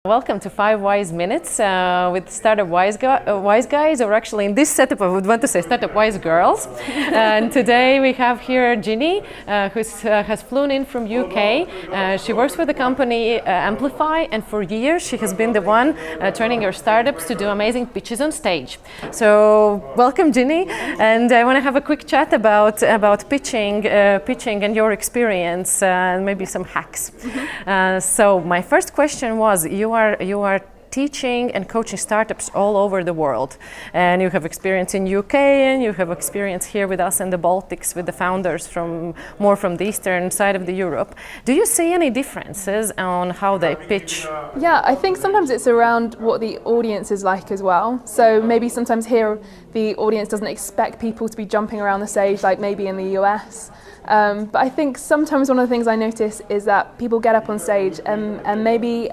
Welcome to 5 Wise Minutes with Startup Wise Guys, or actually in this setup I would want to say Startup Wise Girls. And today we have here Ginny, who has flown in from UK. She works for the company Amplify, and for years she has been the one training your startups to do amazing pitches on stage. So welcome, Ginny, and I want to have a quick chat about pitching and your experience and maybe some hacks. So my first question was, you are teaching and coaching startups all over the world, and you have experience in UK and you have experience here with us in the Baltics with the founders from the eastern side of the Europe. Do you see any differences on how they pitch? Yeah, I think sometimes it's around what the audience is like as well. So maybe sometimes here the audience doesn't expect people to be jumping around the stage like maybe in the US. But I think sometimes one of the things I notice is that people get up on stage and maybe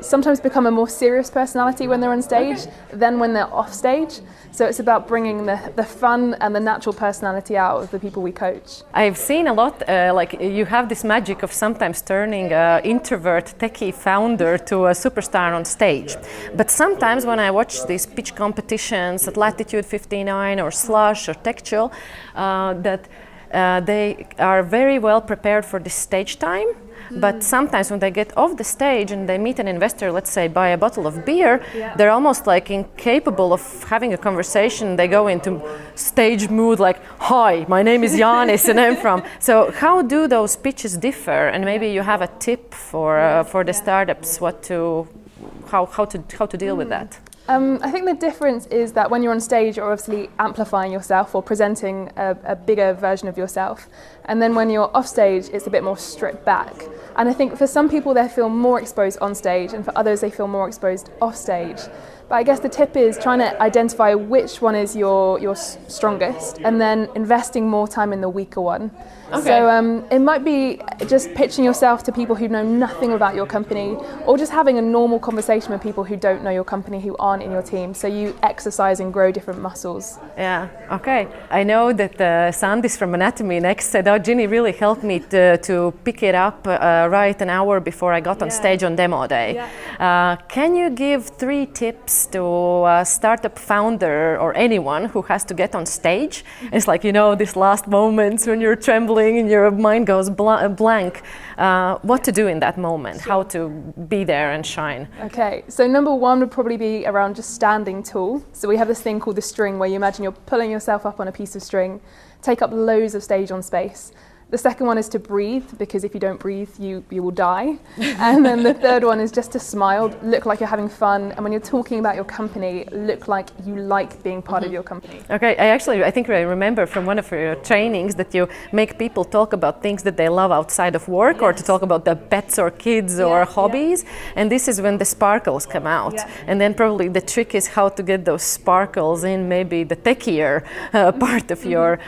sometimes become a more serious personality when they're on stage than when they're off stage. So it's about bringing the fun and the natural personality out of the people we coach. I've seen a lot, like you have this magic of sometimes turning an introvert techie founder to a superstar on stage. But sometimes when I watch these pitch competitions at Latitude 59 or Slush or Textual, they are very well prepared for this stage time, but sometimes when they get off the stage and they meet an investor, let's say buy a bottle of beer, they're almost like incapable of having a conversation. They go into stage mood like, "Hi, my name is Janis and I'm from..." So how do those pitches differ? And maybe you have a tip for the startups how to deal with that. I think the difference is that when you're on stage, you're obviously amplifying yourself or presenting a bigger version of yourself. And then when you're off stage, it's a bit more stripped back. And I think for some people, they feel more exposed on stage, and for others, they feel more exposed off stage. But I guess the tip is trying to identify which one is your strongest, and then investing more time in the weaker one. Okay. So it might be just pitching yourself to people who know nothing about your company, or just having a normal conversation with people who don't know your company, who aren't in your team, so you exercise and grow different muscles. Yeah, okay. I know that Sandis from Anatomy Next said, "Oh, Ginny really helped me to pick it up right an hour before I got on stage on demo day." Yeah. Can you give 3 tips to a startup founder or anyone who has to get on stage? It's like, these last moments when you're trembling and your mind goes blank. What to do in that moment? How to be there and shine? Okay, so number 1 would probably be around just standing tall. So we have this thing called the string, where you imagine you're pulling yourself up on a piece of string, take up loads of stage on space. The second one is to breathe, because if you don't breathe, you will die. And then the third one is just to smile, look like you're having fun, and when you're talking about your company, look like you like being part of your company. Okay, I think I remember from one of your trainings that you make people talk about things that they love outside of work, or to talk about their pets or kids or hobbies, and this is when the sparkles come out. And then probably the trick is how to get those sparkles in maybe the techier part of your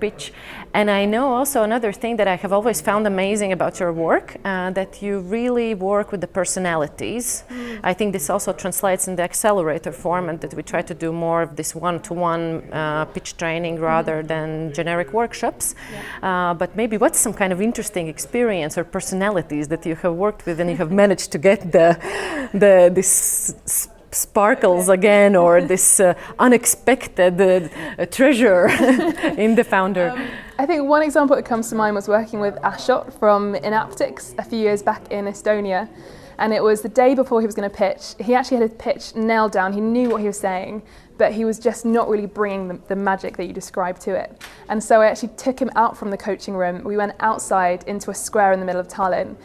pitch. And I know also another thing that I have always found amazing about your work, that you really work with the personalities. I think this also translates in the accelerator format, that we try to do more of this one-to-one pitch training rather than generic workshops. But maybe what's some kind of interesting experience or personalities that you have worked with and you have managed to get this sparkles again, or this unexpected treasure in the founder? I think one example that comes to mind was working with Ashot from Inaptics a few years back in Estonia. And it was the day before he was going to pitch. He actually had his pitch nailed down. He knew what he was saying, but he was just not really bringing the magic that you described to it. And so I actually took him out from the coaching room. We went outside into a square in the middle of Tallinn,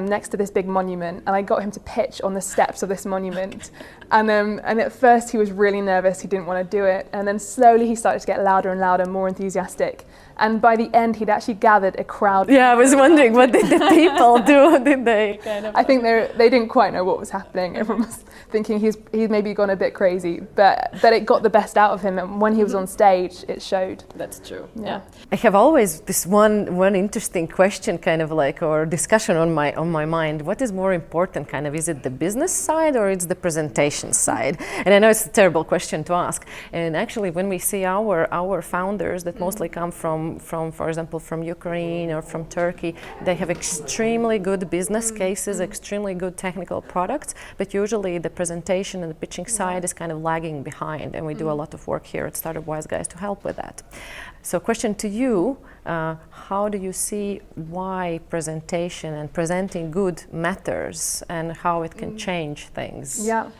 next to this big monument, and I got him to pitch on the steps of this monument. And at first he was really nervous. He didn't want to do it. And then slowly he started to get louder and louder, more enthusiastic. And by the end, he'd actually gathered a crowd. Yeah, I was wondering, what did the people do? Did they? I think they didn't quite know what was happening. Everyone was thinking he's maybe gone a bit crazy, but it got the best out of him. And when he was on stage, it showed. That's true. Yeah. I have always this one interesting question, kind of like, or discussion on my mind. What is more important? Kind of, is it the business side or it's the presentation side? And I know it's a terrible question to ask. And actually, when we see our founders that mostly come from for example, from Ukraine or from Turkey, they have extremely good business cases, extremely good technical products, but usually the presentation and the pitching side is kind of lagging behind, and we do a lot of work here at Startup Wise Guys to help with that. So question to you, how do you see why presentation and presenting good matters and how it can change things? Yeah,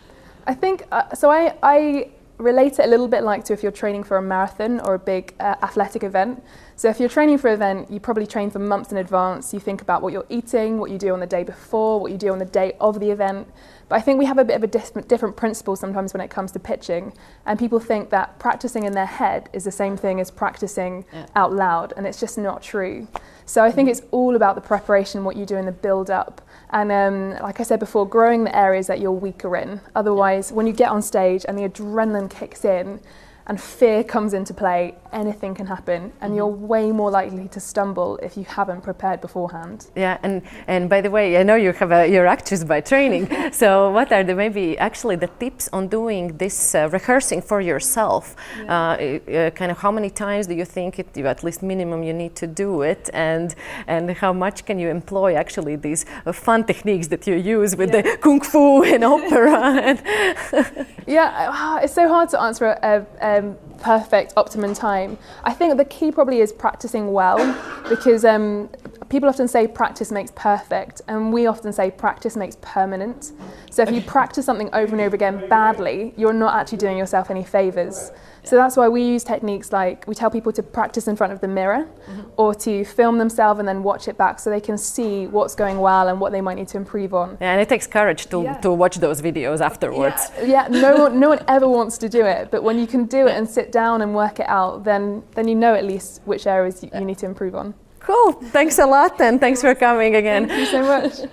I think, so I relate it a little bit like to if you're training for a marathon or a big athletic event. So if you're training for an event, you probably train for months in advance. You think about what you're eating, what you do on the day before, what you do on the day of the event. But I think we have a bit of a different principle sometimes when it comes to pitching. And people think that practicing in their head is the same thing as practicing out loud, and it's just not true. So I think it's all about the preparation, what you do in the build-up. And like I said before, growing the areas that you're weaker in. Otherwise, when you get on stage and the adrenaline kicks in and fear comes into play, anything can happen, and you're way more likely to stumble if you haven't prepared beforehand. Yeah, and by the way, I know you're actress by training. So what are maybe actually the tips on doing this rehearsing for yourself? Kind of how many times do you think at least minimum you need to do it, and how much can you employ actually these fun techniques that you use with the kung fu and opera? Yeah, it's so hard to answer a perfect optimum time. I think the key probably is practicing well, because people often say practice makes perfect, and we often say practice makes permanent. So if you practice something over and over again badly, you're not actually doing yourself any favors. So that's why we use techniques like, we tell people to practice in front of the mirror, or to film themselves and then watch it back so they can see what's going well and what they might need to improve on. Yeah, and it takes courage to watch those videos afterwards. Yeah, no one ever wants to do it, but when you can do it and sit down and work it out, then you know at least which areas you need to improve on. Cool, thanks a lot, and thanks for coming again. Thank you so much.